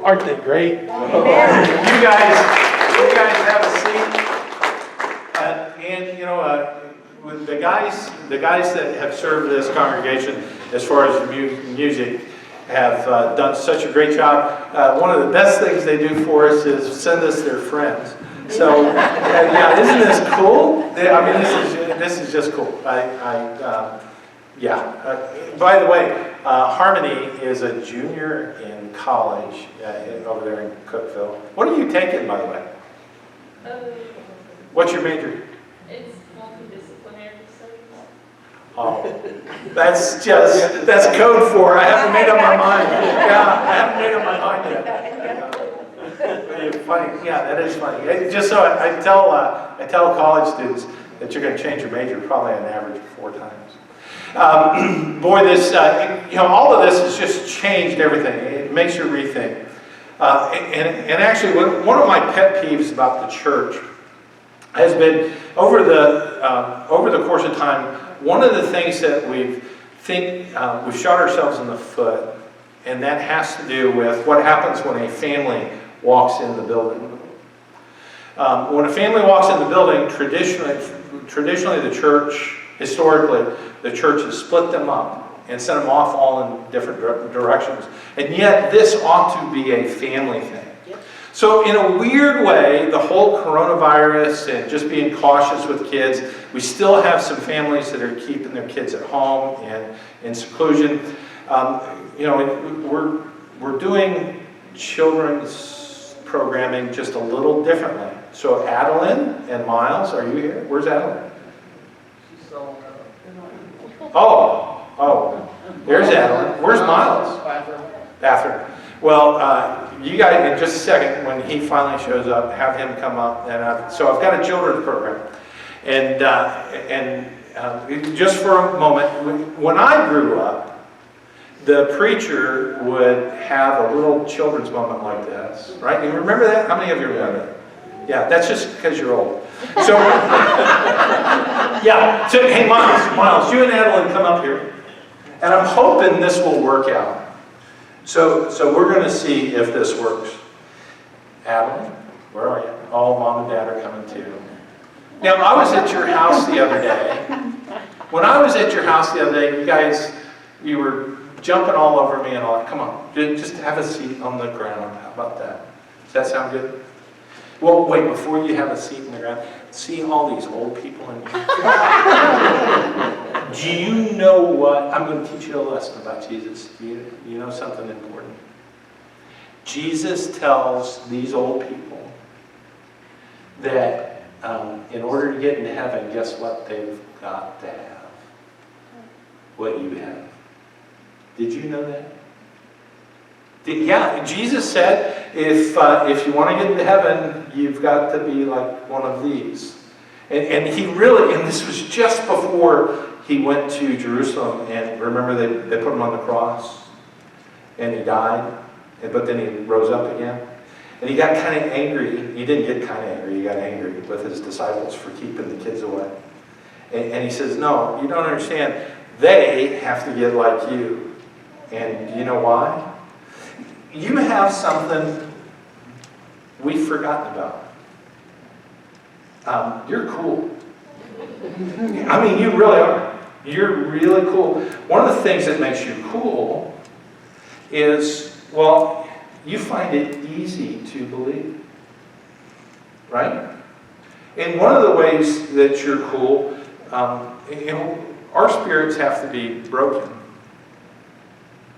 Aren't they great? You guys have a seat. And you know, with the guys that have served this congregation as far as music have done such a great job. One of the best things they do for us is send us their friends. So yeah, isn't this cool? I mean, this is just cool. Yeah. By the way, Harmony is a junior in college over there in Cookeville. What are you taking, by the way? What's your major? It's multidisciplinary studies. Oh, that's code for I haven't made up my mind. Yeah, I haven't made up my mind yet. Funny, yeah, that is funny. Just so I tell college students that you're going to change your major probably on average 4 times. Boy, this all of this has just changed everything. It makes you rethink. And actually, one of my pet peeves about the church has been over the course of time. One of the things that we've shot ourselves in the foot, and that has to do with what happens when a family walks in the building. When a family walks in the building, traditionally the church, historically, the church has split them up and sent them off all in different directions. And yet, this ought to be a family thing. So in a weird way, the whole coronavirus and just being cautious with kids, we still have some families that are keeping their kids at home and in seclusion. We're doing children's programming just a little differently. So Adeline and Miles, are you here? Where's Adeline? Oh, there's Adeline. Where's Miles? Bathroom. Well, you guys, in just a second, when he finally shows up, have him come up. And so I've got a children's program. And just for a moment, when I grew up, the preacher would have a little children's moment like this, right? You remember that? How many of you remember that? Yeah, that's just because you're old. So, yeah. So, hey, Miles, you and Adeline come up here. And I'm hoping this will work out. So we're going to see if this works. Adeline, where are you? Oh, Mom and Dad are coming too. Now, I was at your house the other day. When I was at your house the other day, you were jumping all over me and all that. Come on, just have a seat on the ground. How about that? Does that sound good? Well, wait, before you have a seat in the ground, see all these old people in here? Do you know what? I'm going to teach you a lesson about Jesus. You know something important? Jesus tells these old people that in order to get into heaven, guess what they've got to have? What you have. Did you know that? Yeah, Jesus said, if you want to get into heaven, you've got to be like one of these. And he really, and this was just before he went to Jerusalem, and remember they put him on the cross, and he died, but then he rose up again. And he got kind of angry. He didn't get kind of angry, he got angry with his disciples for keeping the kids away. And he says, no, you don't understand. They have to get like you. And you know why? You have something we've forgotten about. You're cool. I mean, you really are. You're really cool. One of the things that makes you cool is, well, you find it easy to believe. Right? And one of the ways that you're cool, our spirits have to be broken.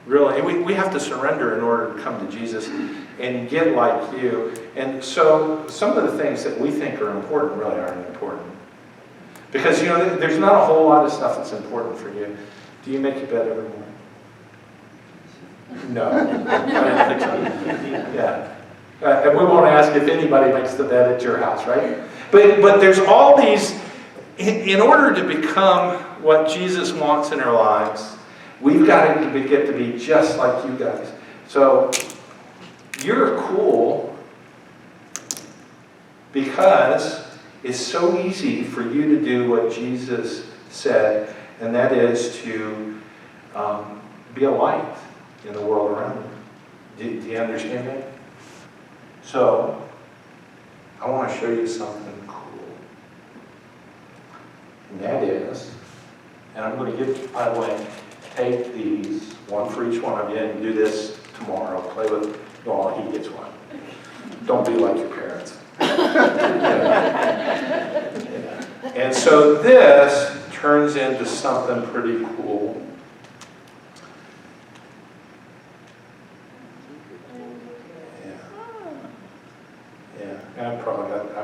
Really, we have to surrender in order to come to Jesus and get like you. And so some of the things that we think are important really aren't important. Because, there's not a whole lot of stuff that's important for you. Do you make your bed every morning? No. I didn't think so. Yeah. And we won't ask if anybody makes the bed at your house, right? But there's all these, in order to become what Jesus wants in our lives, we've got to get to be just like you guys. So you're cool because it's so easy for you to do what Jesus said, and that is to be a light in the world around you. Do you understand that? So, I want to show you something cool. And that is, and I'm going to give, by the way, take these, one for each one of you, and do this tomorrow. Play with, well, he gets one. Don't be like your parents. Yeah. And so this turns into something pretty cool. Yeah, I've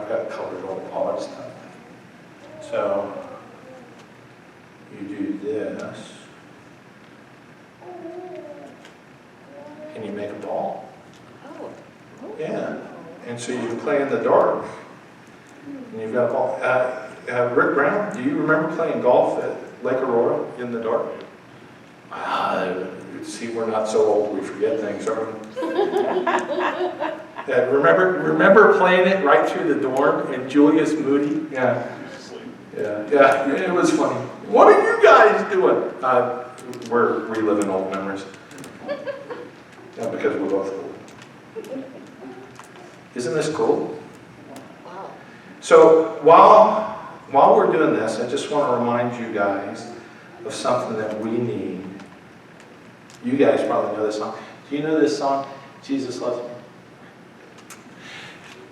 got colored all that stuff. So you do this, and you make a ball. Oh. Yeah, and so you can play in the dark, and you've got a ball. Rick Brown, do you remember playing golf at Lake Aurora in the dark? See, we're not so old, we forget things, are we? Yeah, remember playing it right through the dorm and Julius Moody? Yeah, it was funny. What are you guys doing? We're reliving old memories. Yeah, because we're both old. Isn't this cool? Wow. So while we're doing this, I just want to remind you guys of something that we need. You guys probably know this song. Do you know this song? Jesus Loves Me.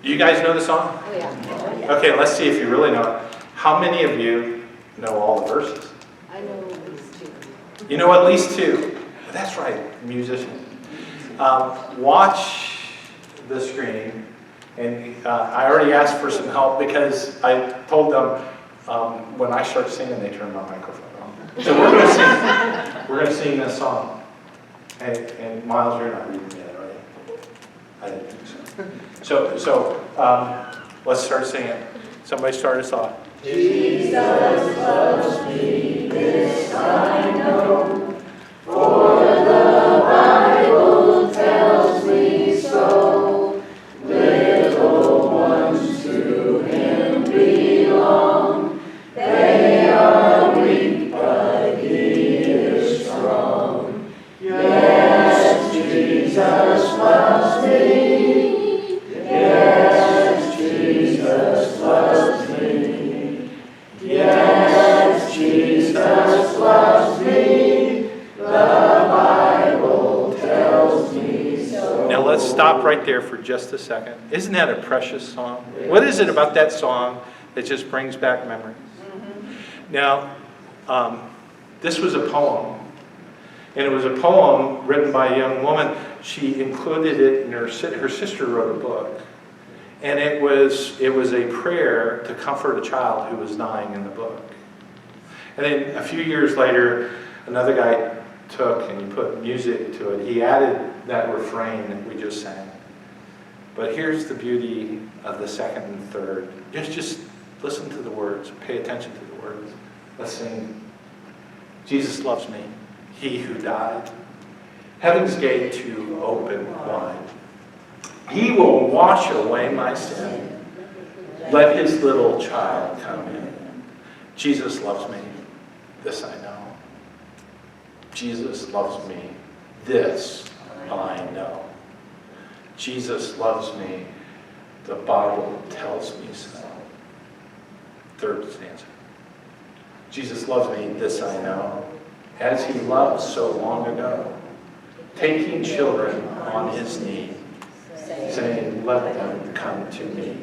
Do you guys know the song? Oh, yeah. Okay, let's see if you really know it. How many of you know all the verses? I know at least two. You know at least two. That's right, musicians. Watch the screen. And I already asked for some help because I told them when I start singing, they turn my microphone on. So we're going to sing this song. And Miles, you're not reading yet, are you? I didn't think so. So let's start singing. Somebody start us off. Jesus loves me, this I know, for the Bible tells me so. Little ones to Him belong, they are weak, but He is strong. Yes, Jesus loves me. Yes, Jesus loves me. Yes, Jesus loves me. The Bible tells me so. Now let's stop right there for just a second. Isn't that a precious song? What is it about that song that just brings back memories? Now, this was a poem. And it was a poem written by a young woman. She included it in her sister wrote a book. And it was a prayer to comfort a child who was dying in the book. And then a few years later, another guy took and he put music to it. He added that refrain that we just sang. But here's the beauty of the second and third. Just listen to the words. Pay attention to the words. Let's sing. Jesus loves me, He who died. Heaven's gate to open wide. He will wash away my sin. Let His little child come in. Jesus loves me. This I know. Jesus loves me. This I know. Jesus loves me. The Bible tells me so. Third stanza. Jesus loves me. This I know. As He loved so long ago, taking children on His knee, saying, let them come to me.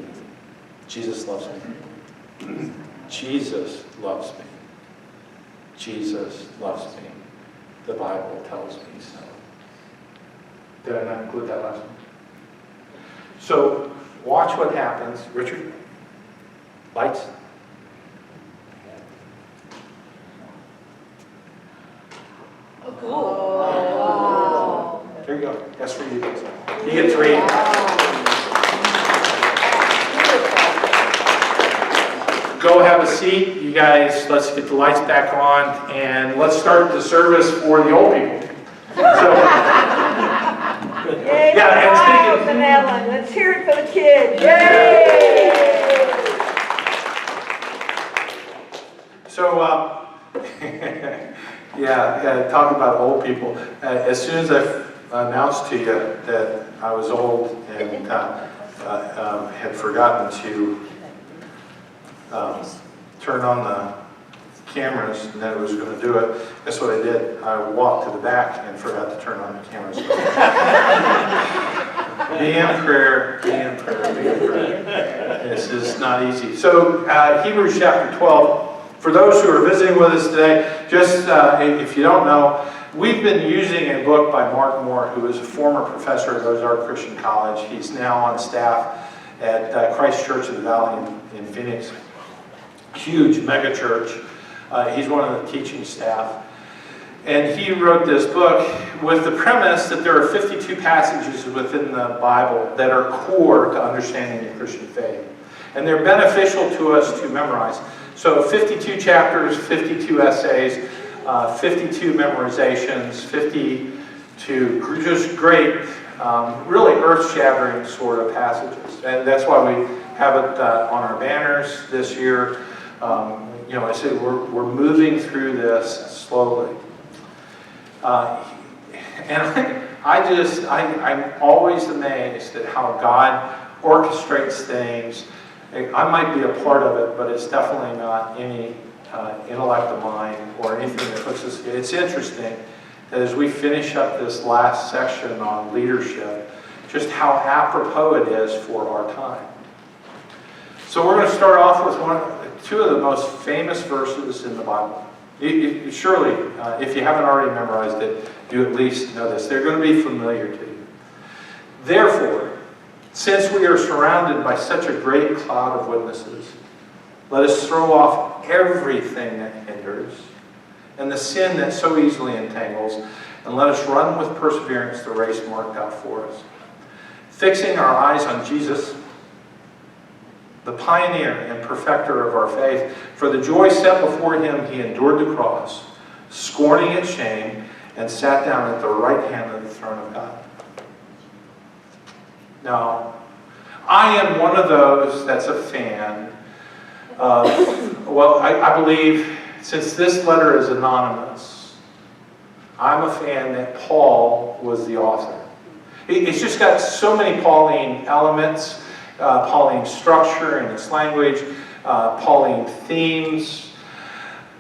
Jesus loves me. Jesus loves me. Jesus loves me. The Bible tells me so. Did I not include that last one? So, watch what happens. Richard? Lights? Oh, cool. Wow. There you go. That's for you. You get 3. Go have a seat. You guys, let's get the lights back on and let's start the service for the old people. So, Yay, yeah, and Miles and Ellen. Let's hear it for the kids. Yay! So, talk about old people. As soon as I announced to you that I was old and had forgotten to turn on the cameras, and then I was going to do it. Guess what I did? I walked to the back and forgot to turn on the cameras. Be in prayer, be in prayer, be in prayer. This is not easy. So Hebrews chapter 12, for those who are visiting with us today, just if you don't know, we've been using a book by Mark Moore, who is a former professor at Ozark Christian College. He's now on staff at Christ Church of the Valley in Phoenix. Huge mega church. He's one of the teaching staff. And he wrote this book with the premise that there are 52 passages within the Bible that are core to understanding the Christian faith. And they're beneficial to us to memorize. So 52 chapters, 52 essays, 52 memorizations, 52 just great, really earth-shattering sort of passages. And that's why we have it on our banners this year. You know, I said we're moving through this slowly. And I'm always amazed at how God orchestrates things. I might be a part of it, but it's definitely not any intellect of mine or anything that puts us. It's interesting that as we finish up this last section on leadership, just how apropos it is for our time. So we're going to start off with two of the most famous verses in the Bible. Surely, if you haven't already memorized it, you at least know this. They're going to be familiar to you. Therefore, since we are surrounded by such a great cloud of witnesses, let us throw off everything that hinders and the sin that so easily entangles, and let us run with perseverance the race marked out for us, fixing our eyes on Jesus, the pioneer and perfecter of our faith. For the joy set before him, he endured the cross, scorning its shame, and sat down at the right hand of the throne of God. Now, I am one of those that's a fan of, well, I believe, since this letter is anonymous, I'm a fan that Paul was the author. It's just got so many Pauline elements, Pauline structure in its language, Pauline themes.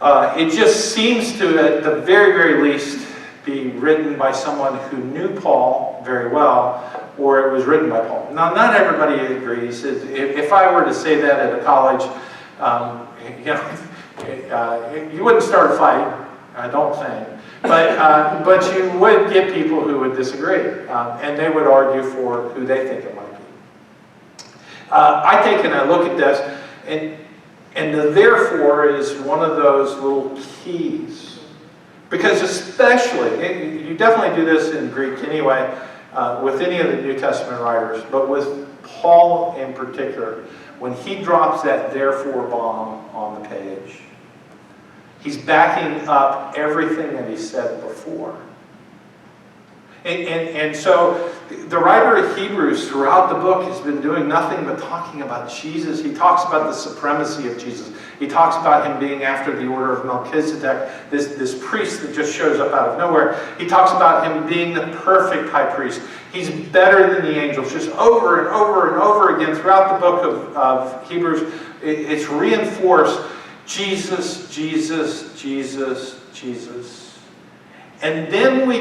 It just seems to, at the very, very least, be written by someone who knew Paul very well, or it was written by Paul. Now, not everybody agrees. If I were to say that at a college, you wouldn't start a fight, I don't think. But you would get people who would disagree, and they would argue for who they think it might be. I take and I look at this, and the therefore is one of those little keys. Because especially, you definitely do this in Greek anyway, with any of the New Testament writers, but with Paul in particular, when he drops that therefore bomb on the page, he's backing up everything that he said before. And so the writer of Hebrews throughout the book has been doing nothing but talking about Jesus. He talks about the supremacy of Jesus. He talks about him being after the order of Melchizedek, this priest that just shows up out of nowhere. He talks about him being the perfect high priest. He's better than the angels. Just over and over and over again throughout the book of Hebrews, it's reinforced Jesus, Jesus, Jesus, Jesus. And then we